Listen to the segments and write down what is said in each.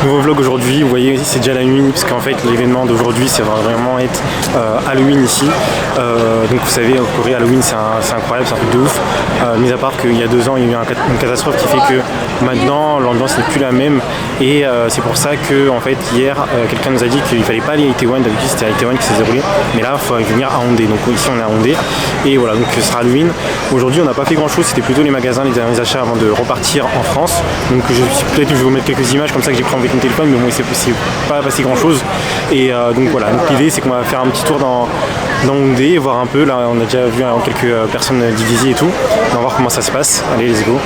Nouveau vlog aujourd'hui, vous voyez c'est déjà la nuit parce qu'en fait l'événement d'aujourd'hui c'est vraiment être Halloween ici. Donc vous savez en Corée Halloween c'est incroyable, c'est un truc de ouf. Mis à part qu'il y a 2 ans il y a eu une catastrophe qui fait que maintenant l'ambiance n'est plus la même et c'est pour ça que en fait hier quelqu'un nous a dit qu'il fallait pas aller à Itaewon, d'habitude c'était à Itaewon qui s'est déroulé, mais là il faut venir à Hongdae, donc ici on est à Hongdae et voilà donc ce sera Halloween. Aujourd'hui on n'a pas fait grand chose, c'était plutôt les magasins, les derniers achats avant de repartir en France, donc peut-être que je vais vous mettre quelques images comme ça que j'ai pris avec mon téléphone, mais bon c'est pas passé grand chose et donc voilà, l'idée c'est qu'on va faire un petit tour dans Hongdae, voir un peu, là on a déjà vu quelques personnes déguisées et tout, on va voir comment ça se passe, allez let's go.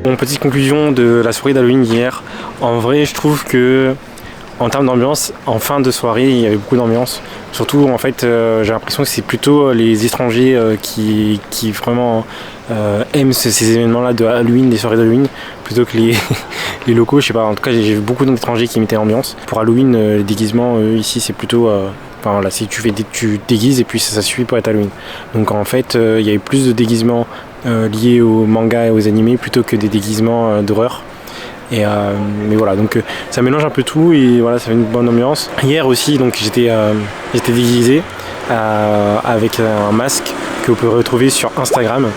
Bon, petite conclusion de la soirée d'Halloween hier. En vrai, je trouve que en termes d'ambiance, en fin de soirée, il y avait beaucoup d'ambiance. Surtout, en fait, j'ai l'impression que c'est plutôt les étrangers qui vraiment aiment ces événements-là de Halloween, des soirées d'Halloween, plutôt que les locaux. Je sais pas. En tout cas, j'ai vu beaucoup d'étrangers qui mettaient l'ambiance. Pour Halloween, les déguisements ici, c'est plutôt enfin voilà, si tu déguises et puis ça suffit pour être Halloween. Donc en fait, il y a eu plus de déguisements liés aux mangas et aux animés plutôt que des déguisements d'horreur. Et mais voilà, donc ça mélange un peu tout et voilà, ça fait une bonne ambiance. Hier aussi, donc j'étais déguisé avec un masque que vous pouvez retrouver sur Instagram.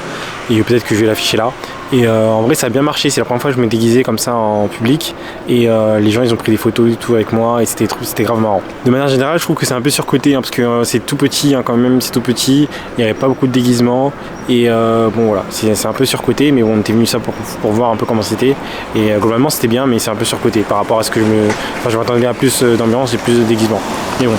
et peut-être que je vais l'afficher là. Et en vrai ça a bien marché, c'est la première fois que je me déguisais comme ça en public et les gens ils ont pris des photos et tout avec moi et c'était grave marrant. De manière générale je trouve que c'est un peu surcoté parce que c'est tout petit quand même, c'est tout petit, il n'y avait pas beaucoup de déguisements et bon voilà, c'est un peu surcoté mais bon on était venu ça pour voir un peu comment c'était et globalement c'était bien mais c'est un peu surcoté par rapport à ce que je m'attendais à plus d'ambiance et plus de déguisements. Mais bon.